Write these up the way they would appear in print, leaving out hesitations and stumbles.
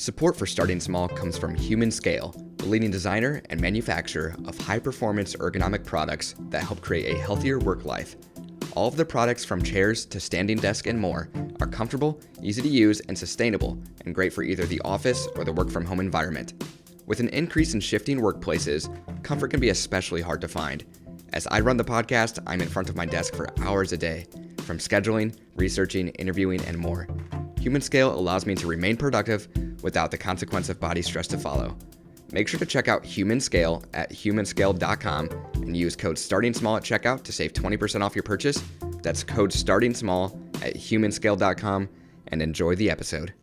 Support for Starting Small comes from Human Scale, the leading designer and manufacturer of high-performance ergonomic products that help create a healthier work life. All of the products from chairs to standing desk and more are comfortable, easy to use, and sustainable, and great for either the office or the work-from-home environment. With an increase in shifting workplaces, comfort can be especially hard to find. As I run the podcast, I'm in front of my desk for hours a day, from scheduling, researching, interviewing, and more. Human Scale allows me to remain productive without the consequence of body stress to follow. Make sure to check out Human Scale at humanscale.com and use code StartingSmall at checkout to save 20% off your purchase. That's code StartingSmall at humanscale.com, and enjoy the episode.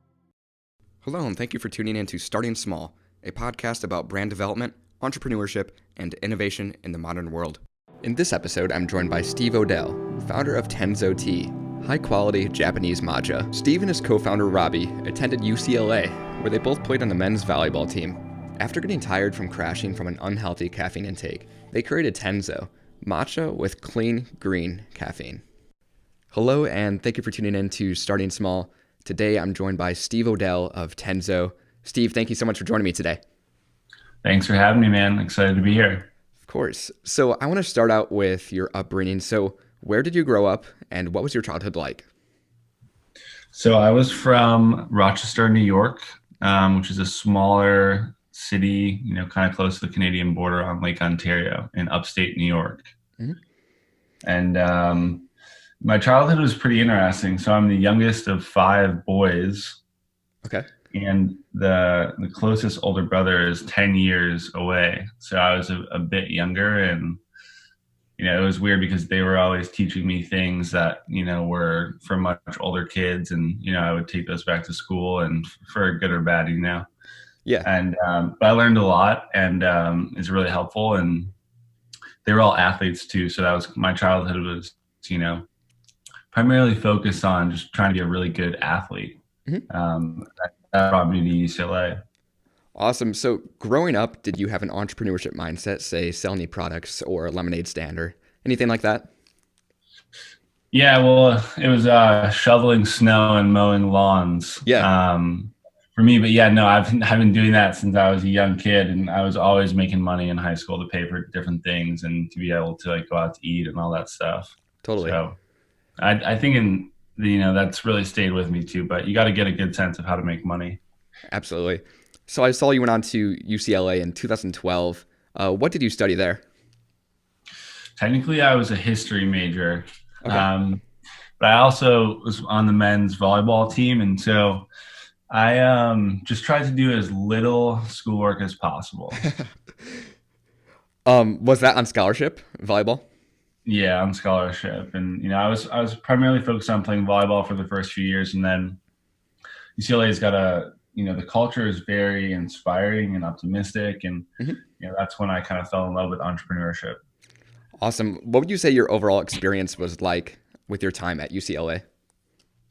Hello, and thank you for tuning in to Starting Small, a podcast about brand development, entrepreneurship, and innovation in the modern world. In this episode, I'm joined by Steve Odell, founder of Tenzo Tea, high-quality Japanese matcha. Steve and his co-founder Robbie attended UCLA, where they both played on the men's volleyball team. After getting tired from crashing from an unhealthy caffeine intake, they created Tenzo, matcha with clean, green caffeine. Hello, and thank you for tuning in to Starting Small. Today, I'm joined by Steve Odell of Tenzo. Steve, thank you so much for joining me today. Thanks for having me, man. Excited to be here. Of course. So I want to start out with your upbringing. So where did you grow up, and what was your childhood like? So I was from Rochester, New York, which is a smaller city, kind of close to the Canadian border on Lake Ontario in upstate New York. Mm-hmm. And my childhood was pretty interesting. So I'm the youngest of 5 boys. Okay. And the closest older brother is 10 years away. So I was a bit younger, and it was weird because they were always teaching me things that, were for much older kids. And, I would take those back to school, and for good or bad, Yeah. And, but I learned a lot, and it's really helpful. And they were all athletes too. So that was, my childhood was, primarily focused on just trying to be a really good athlete. Mm-hmm. That brought me to UCLA. Awesome. So growing up, did you have an entrepreneurship mindset, say selling products or a lemonade stand or anything like that? Yeah, well, it was shoveling snow and mowing lawns. Yeah. For me, but yeah, no, I've been doing that since I was a young kid, and I was always making money in high school to pay for different things and to be able to go out to eat and all that stuff. Totally. So I think that's really stayed with me too, but you got to get a good sense of how to make money. Absolutely. So I saw you went on to UCLA in 2012. What did you study there? Technically, I was a history major, Okay. but I also was on the men's volleyball team, and so I just tried to do as little schoolwork as possible. Was that on scholarship, volleyball? Yeah, on scholarship, and I was primarily focused on playing volleyball for the first few years, and then UCLA's got the culture is very inspiring and optimistic, and Mm-hmm. that's when I kind of fell in love with entrepreneurship. Awesome. What would you say your overall experience was like with your time at UCLA?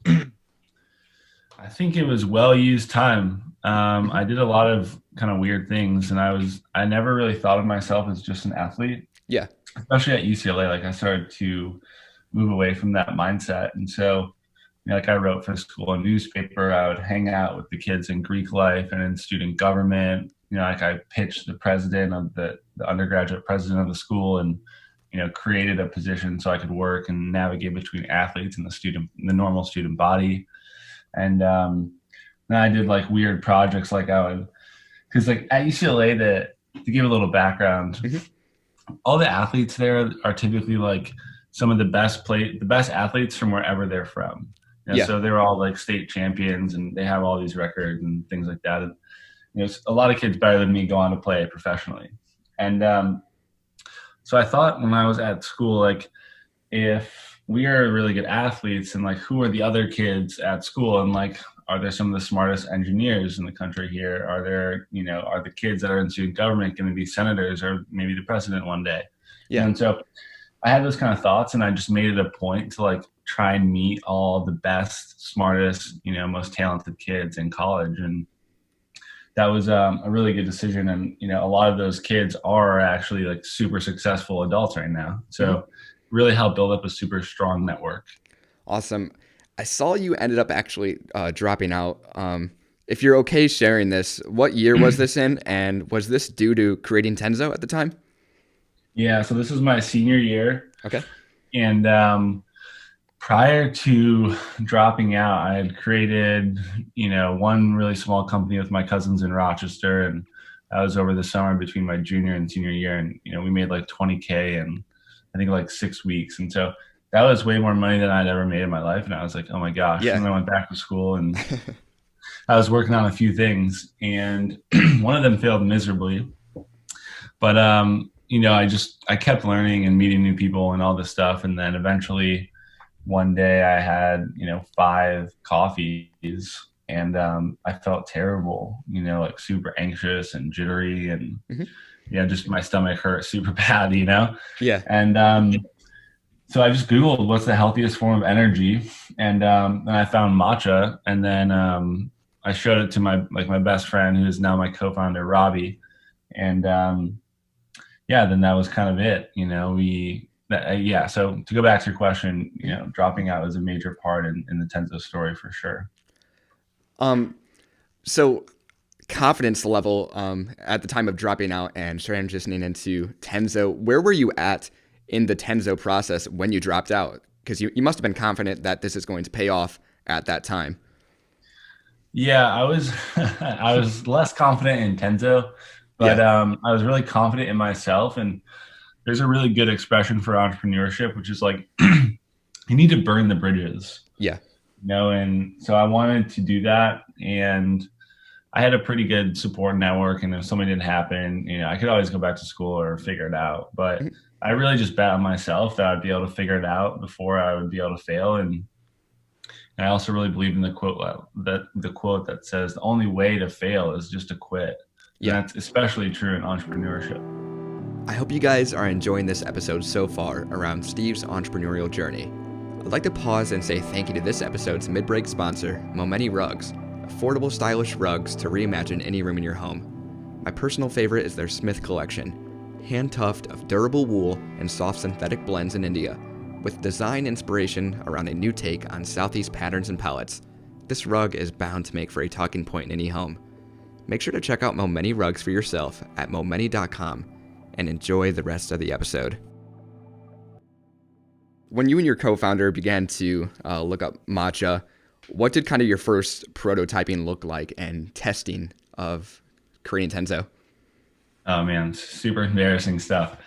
I think it was well-used time. I did a lot of kind of weird things, and I never really thought of myself as just an athlete. Yeah. Especially at UCLA, I started to move away from that mindset. And so, I wrote for the school newspaper, I would hang out with the kids in Greek life and in student government. I pitched the president of the undergraduate president of the school, and, created a position so I could work and navigate between athletes and the normal student body. And then I did weird projects, because at UCLA, to give a little background, all the athletes there are typically some of the best athletes from wherever they're from. Yeah. So they're all state champions, and they have all these records and things like that. And a lot of kids better than me go on to play professionally. And so I thought when I was at school, if we are really good athletes, and who are the other kids at school, and are there some of the smartest engineers in the country here? Are there, are the kids that are in student government going to be senators or maybe the president one day? Yeah. And so I had those kind of thoughts, and I just made it a point to try and meet all the best, smartest, most talented kids in college. And that was a really good decision. And, a lot of those kids are actually super successful adults right now. So really helped build up a super strong network. Awesome. I saw you ended up actually dropping out. If you're okay sharing this, what year was this in, and was this due to creating Tenzo at the time? Yeah, so this was my senior year, Okay. and prior to dropping out, I had created, one really small company with my cousins in Rochester, and that was over the summer between my junior and senior year, and we made like 20K in I think like 6 weeks, and so that was way more money than I'd ever made in my life, and I was like, oh my gosh! Yeah. And then I went back to school, and I was working on a few things, and one of them failed miserably, but I kept learning and meeting new people and all this stuff, and then eventually one day I had, 5 coffees, and I felt terrible, like super anxious and jittery, and Hmm. just my stomach hurt super bad. Yeah. And so I just Googled what's the healthiest form of energy, and then I found matcha, and then I showed it to my best friend, who is now my co-founder, Robbie, and then that was kind of it. So to go back to your question, dropping out was a major part in the Tenzo story for sure. Um, so confidence level at the time of dropping out and transitioning into Tenzo, where were you at in the Tenzo process when you dropped out? Because you must have been confident that this is going to pay off at that time. Yeah, I was I was less confident in Tenzo, but Yeah. I was really confident in myself. And there's a really good expression for entrepreneurship, which is like you need to burn the bridges. Yeah. And so I wanted to do that, and I had a pretty good support network, and if something didn't happen, I could always go back to school or figure it out. But Mhm. I really just bet on myself that I'd be able to figure it out before I would be able to fail. And I also really believe in the quote that says the only way to fail is just to quit. And Yeah. that's especially true in entrepreneurship. I hope you guys are enjoying this episode so far around Steve's entrepreneurial journey. I'd like to pause and say thank you to this episode's mid-break sponsor, Momeni Rugs, affordable stylish rugs to reimagine any room in your home. My personal favorite is their Smith collection, hand-tuft of durable wool and soft synthetic blends in India, with design inspiration around a new take on Southeast patterns and palettes. This rug is bound to make for a talking point in any home. Make sure to check out Momeni Rugs for yourself at momeni.com and enjoy the rest of the episode. When you and your co-founder began to look up Matcha, what did kind of your first prototyping look like and testing of creating Tenzo? Oh man, super embarrassing stuff.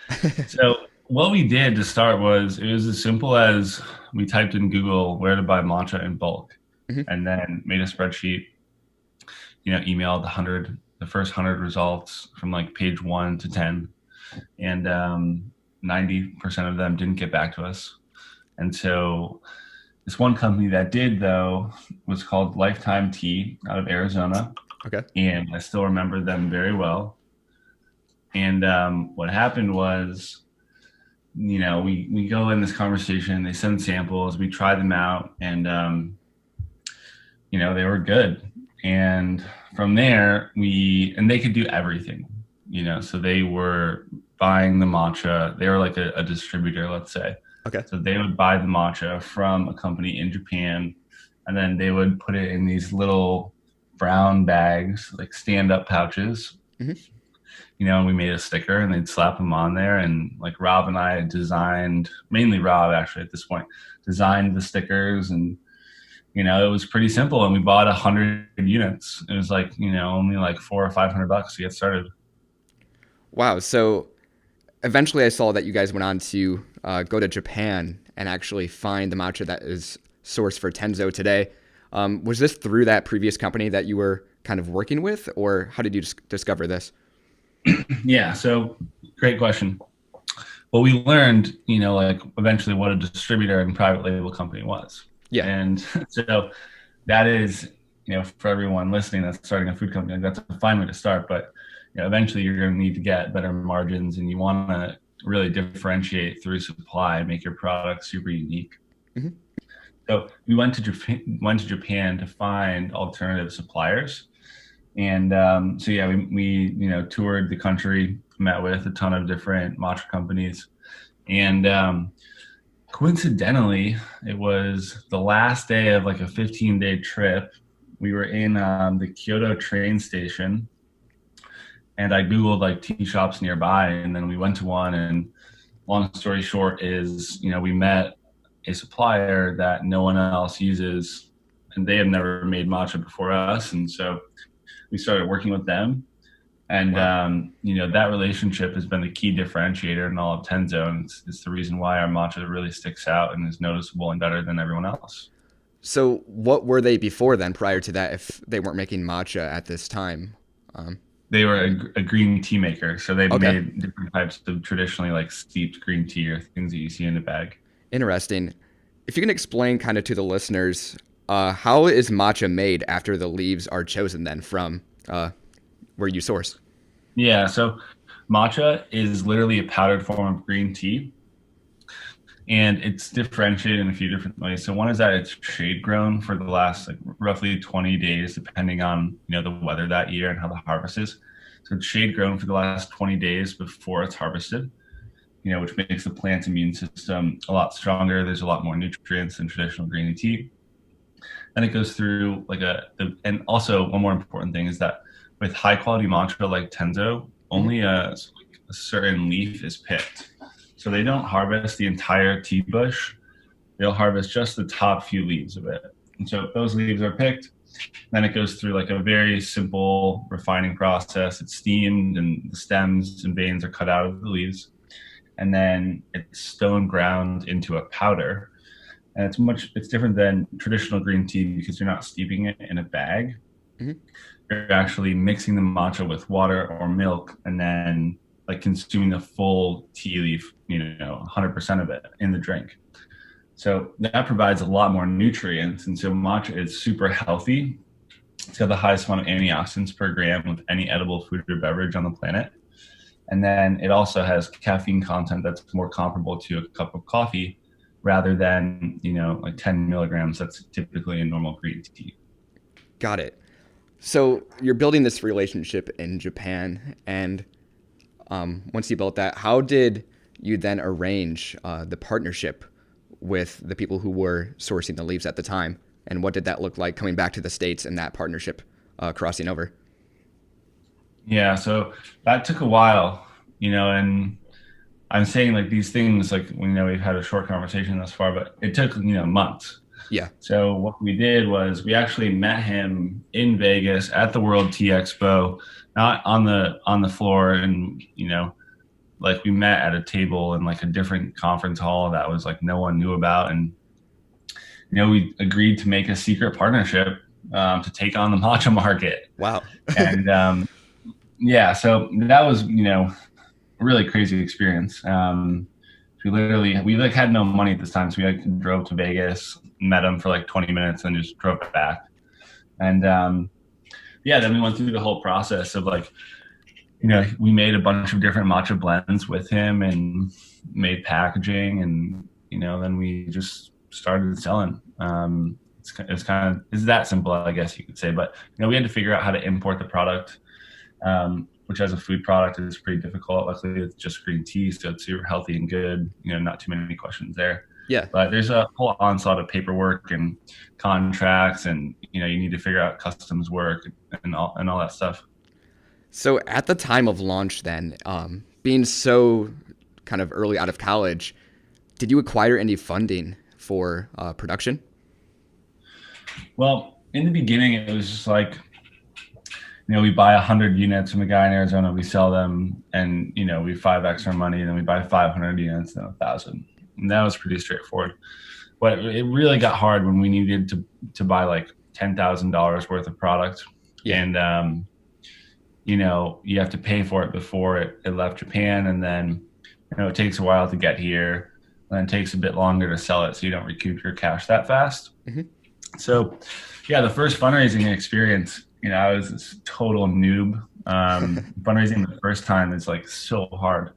So what we did to start was it was as simple as we typed in Google where to buy matcha in bulk, Mhm. and then made a spreadsheet. Emailed the first 100 results from like page 1 to 10, and 90% of them didn't get back to us. And so this one company that did, though, was called Lifetime Tea out of Arizona, Okay. and I still remember them very well. And what happened was, we go in this conversation, they send samples, we try them out, and they were good. And from there, and they could do everything, so they were buying the matcha. They were like a distributor, let's say. Okay. So they would buy the matcha from a company in Japan, and then they would put it in these little brown bags, like stand-up pouches. Mhm. And we made a sticker, and they'd slap them on there. And like Rob and I designed, mainly Rob actually at this point, designed the stickers, and it was pretty simple. And we bought 100 units. It was like only like $400 or $500 to get started. Wow. So eventually I saw that you guys went on to go to Japan and actually find the matcha that is sourced for Tenzo today. Was this through that previous company that you were kind of working with, or how did you discover this? Yeah. So great question. Well, we learned, like eventually what a distributor and private label company was. Yeah. And so that is, for everyone listening that's starting a food company, that's a fine way to start. But eventually you're going to need to get better margins, and you want to really differentiate through supply and make your product super unique. Mhm. So we went to Japan to find alternative suppliers. And we toured the country, met with a ton of different matcha companies, and coincidentally, it was the last day of like a 15-day trip we were in the Kyoto train station, and I Googled like tea shops nearby, and then we went to one. And long story short is, we met a supplier that no one else uses, and they had never made matcha before us. And so we started working with them. And, Wow. that relationship has been the key differentiator in all of Tenzo. And it's the reason why our matcha really sticks out and is noticeable and better than everyone else. So what were they before then, prior to that, if they weren't making matcha at this time? Um, They were a green tea maker. So they okay, made different types of traditionally like steeped green tea or things that you see in a bag. interesting. If you can explain kind of to the listeners, how is matcha made after the leaves are chosen then from where you source? Yeah. So matcha is literally a powdered form of green tea. And it's differentiated in a few different ways. So one is that it's shade grown for the last like roughly 20 days, depending on the weather that year and how the harvest is. So it's shade grown for the last 20 days before it's harvested, which makes the plant's immune system a lot stronger. There's a lot more nutrients than traditional green tea. Then it goes through and also one more important thing is that with high quality matcha like Tenzo, Hmm. only a certain leaf is picked. So they don't harvest the entire tea bush. They'll harvest just the top few leaves of it. And so those leaves are picked. Then it goes through like a very simple refining process. It's steamed and the stems and veins are cut out of the leaves. And then it's stone ground into a powder. And it's different than traditional green tea because you're not steeping it in a bag. Hmm. You're actually mixing the matcha with water or milk and then like consuming the full tea leaf, 100% of it in the drink. So that provides a lot more nutrients. And so matcha is super healthy. It's got the highest amount of antioxidants per gram with any edible food or beverage on the planet. And then it also has caffeine content that's more comparable to a cup of coffee rather than, like 10 milligrams that's typically in normal green tea. Got it. So you're building this relationship in Japan, and once you built that, how did you then arrange the partnership with the people who were sourcing the leaves at the time? And what did that look like coming back to the States and that partnership crossing over? Yeah, so that took a while, and I'm saying like these things like we've had a short conversation thus far, but it took months. Yeah. So what we did was we actually met him in Vegas at the World Tea Expo, not on the floor, and like we met at a table in like a different conference hall that was like no one knew about, and we agreed to make a secret partnership to take on the matcha market, Wow. and yeah, so that was a really crazy experience. We like had no money at this time, so we like drove to Vegas, met him for like 20 minutes, and just drove back. And yeah, then we went through the whole process of like, we made a bunch of different matcha blends with him and made packaging, and then we just started selling. It's that simple, I guess you could say. But we had to figure out how to import the product. Which as a food product is pretty difficult. Luckily, it's just green tea, so it's super healthy and good. Not too many questions there. Yeah. But there's a whole onslaught of paperwork and contracts, and you need to figure out customs work and all that stuff. So at the time of launch, then, being so kind of early out of college, did you acquire any funding for production? Well, in the beginning, it was just like, we buy 100 units from a guy in Arizona, we sell them, and we 5x our money, and then we buy 500 units, then 1,000. And that was pretty straightforward. But it really got hard when we needed to buy like $10,000 worth of product, Yeah. and you have to pay for it before it left Japan, and then it takes a while to get here, and then it takes a bit longer to sell it, so you don't recoup your cash that fast. Hmm. So, yeah, the first fundraising experience, I was this total noob. Fundraising the first time is like so hard.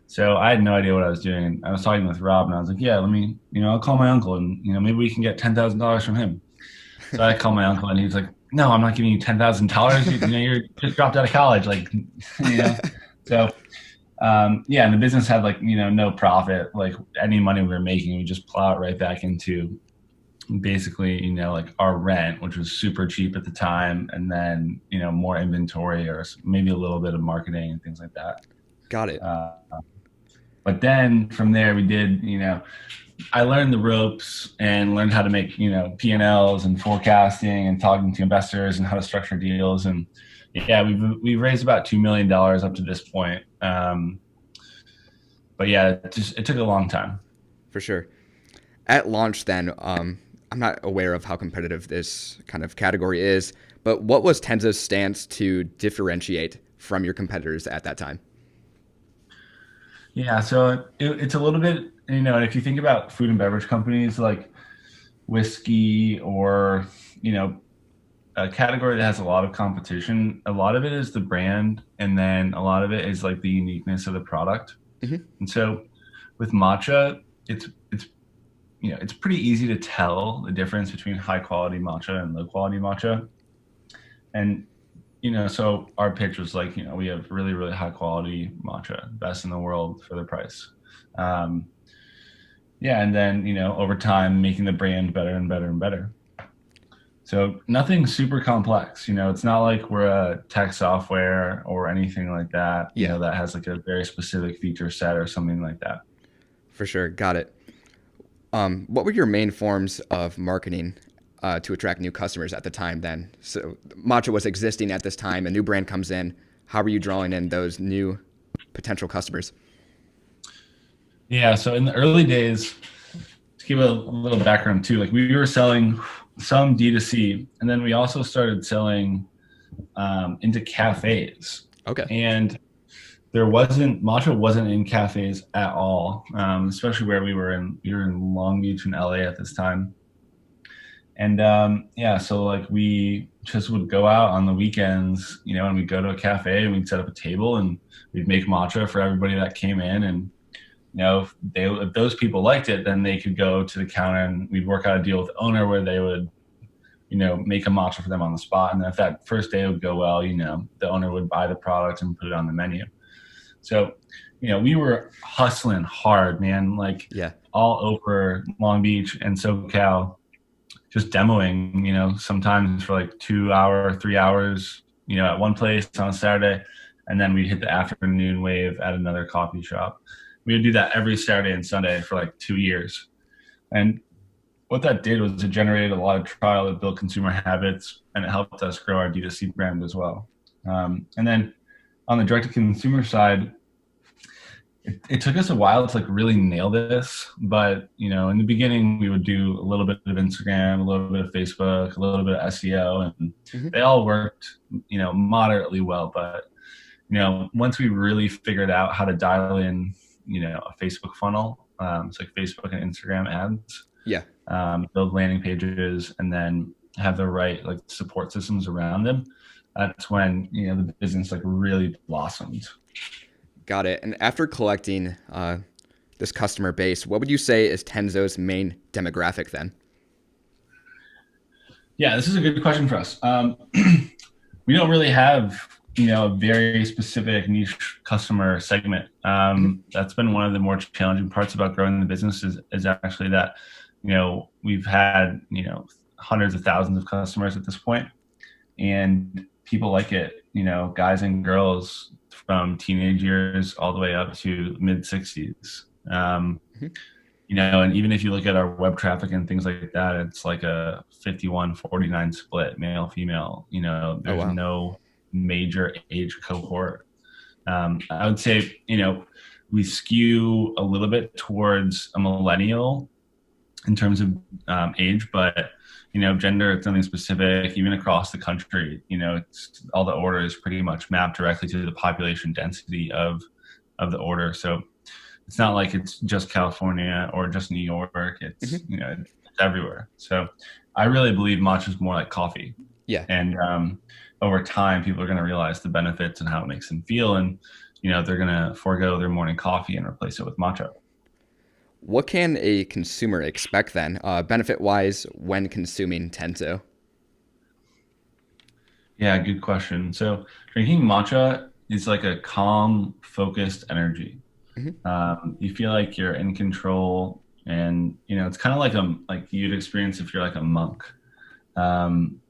So I had no idea what I was doing. And I was talking with Rob, and I was like, yeah, let me, I'll call my uncle, and, maybe we can get $10,000 from him. So I called my uncle, and he was like, no, I'm not giving you $10,000. You're just dropped out of college. Like, So, yeah, and the business had like, no profit. Like any money we were making, we just plow it right back into basically, like our rent, which was super cheap at the time, and then, more inventory or maybe a little bit of marketing and things like that. Got it. Uh, but then from there, we did, I learned the ropes and learned how to make, P&Ls and forecasting and talking to investors and how to structure deals. And yeah, we've raised about $2 million up to this point. But yeah, it took a long time. For sure. At launch, then, I'm not aware of how competitive this kind of category is, but what was Tenzo's stance to differentiate from your competitors at that time? Yeah, so it's a little bit, if you think about food and beverage companies like whiskey or, a category that has a lot of competition, a lot of it is the brand, and then a lot of it is like the uniqueness of the product. Mm-hmm. And so with matcha, it's pretty easy to tell the difference between high quality matcha and low quality matcha. And so our pitch was like, we have really, really high quality matcha, best in the world for the price. Um, yeah, and then over time, making the brand better and better and better. So nothing super complex. It's not like we're a tech software or anything like that. Yeah, That has like a very specific feature set or something like that. for sure. Got it. What were your main forms of marketing to attract new customers at the time then? So Matcha was existing at this time, a new brand comes in. How were you drawing in those new potential customers? Yeah. So in the early days, to give a little background too, like we were selling some D2C, and then we also started selling into cafes. Okay. And matcha wasn't in cafes at all, especially where we were in Long Beach and LA at this time. And yeah, so like we just would go out on the weekends, and we'd go to a cafe and we'd set up a table and we'd make matcha for everybody that came in. And if those people liked it, then they could go to the counter and we'd work out a deal with the owner where they would, make a matcha for them on the spot. And then if that first day would go well, the owner would buy the product and put it on the menu. So, we were hustling hard, man, like Yeah. all over Long Beach and SoCal, just demoing, sometimes for like 2 hours, 3 hours, at one place on a Saturday. And then we'd hit the afternoon wave at another coffee shop. We would do that every Saturday and Sunday for like 2 years. And what that did was it generated a lot of trial, it built consumer habits, and it helped us grow our D2C brand as well. And then on the direct-to-consumer side, it took us a while to like really nail this, but in the beginning we would do a little bit of Instagram, a little bit of Facebook, a little bit of SEO, and they all worked, moderately well. But once we really figured out how to dial in, a Facebook funnel, it's like Facebook and Instagram ads, Yeah. build landing pages, and then have the right like support systems around them. That's when the business like really blossomed. Got it. And after collecting this customer base, what would you say is Tenzo's main demographic then? Yeah, this is a good question for us. We don't really have, a very specific niche customer segment. That's been one of the more challenging parts about growing the business is actually that, we've had, hundreds of thousands of customers at this point, and people like it, guys and girls from teenage years all the way up to mid 60s. And even if you look at our web traffic and things like that, it's like a 51-49 split, male, female. There's wow. no major age cohort. I would say, we skew a little bit towards a millennial in terms of age, but gender, it's nothing specific. Even across the country, it's all the orders pretty much mapped directly to the population density of the order. So it's not like it's just California or just New York. It's it's everywhere. So I really believe matcha is more like coffee. Yeah. And over time, people are going to realize the benefits and how it makes them feel, and they're going to forego their morning coffee and replace it with matcha. What can a consumer expect then, benefit-wise, when consuming Tenzo? Yeah, good question. So drinking matcha is like a calm, focused energy. You feel like you're in control. And, it's kind of like you'd experience if you're like a monk. Um,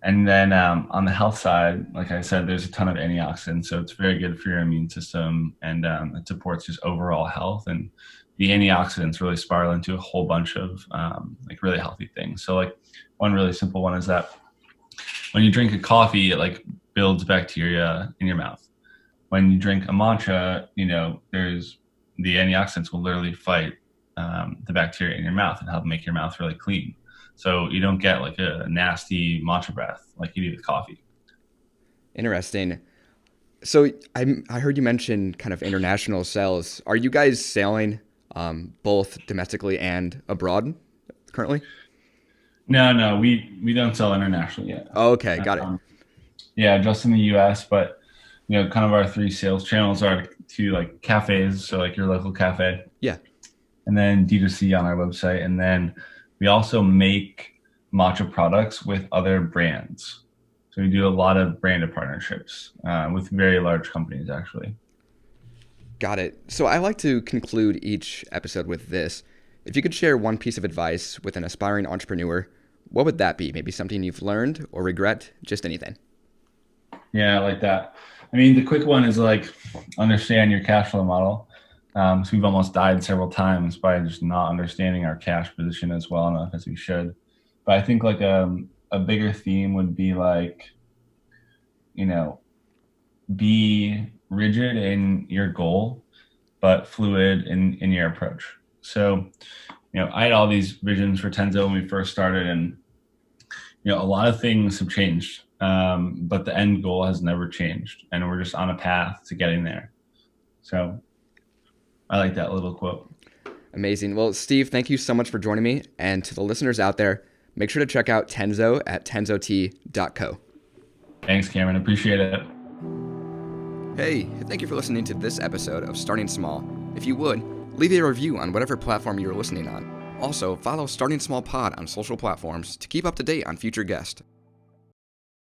and then on the health side, like I said, there's a ton of antioxidants. So it's very good for your immune system, and it supports just overall health. And the antioxidants really spiral into a whole bunch of like really healthy things. So like one really simple one is that when you drink a coffee, it like builds bacteria in your mouth. When you drink a matcha, there's the antioxidants will literally fight the bacteria in your mouth and help make your mouth really clean. So you don't get like a nasty matcha breath like you do with coffee. Interesting. So I heard you mention kind of international sales. Are you guys selling both domestically and abroad currently? No, we don't sell internationally yet. Oh, okay, got it. Yeah, just in the U.S. But kind of our three sales channels are to like cafes, so like your local cafe. Yeah. And then D2C on our website, and then we also make matcha products with other brands. So we do a lot of branded partnerships with very large companies, actually. Got it. So I like to conclude each episode with this. If you could share one piece of advice with an aspiring entrepreneur, what would that be? Maybe something you've learned or regret, just anything. Yeah, I like that. I mean, the quick one is like understand your cash flow model. So we've almost died several times by just not understanding our cash position as well enough as we should. But I think like a bigger theme would be like, be rigid in your goal, but fluid in your approach. So, I had all these visions for Tenzo when we first started, and, a lot of things have changed, but the end goal has never changed, and we're just on a path to getting there. So I like that little quote. Amazing. Well, Steve, thank you so much for joining me. And to the listeners out there, make sure to check out Tenzo at tenzotea.co. Thanks, Cameron. Appreciate it. Hey, thank you for listening to this episode of Starting Small. If you would, leave a review on whatever platform you're listening on. Also, follow Starting Small Pod on social platforms to keep up to date on future guests.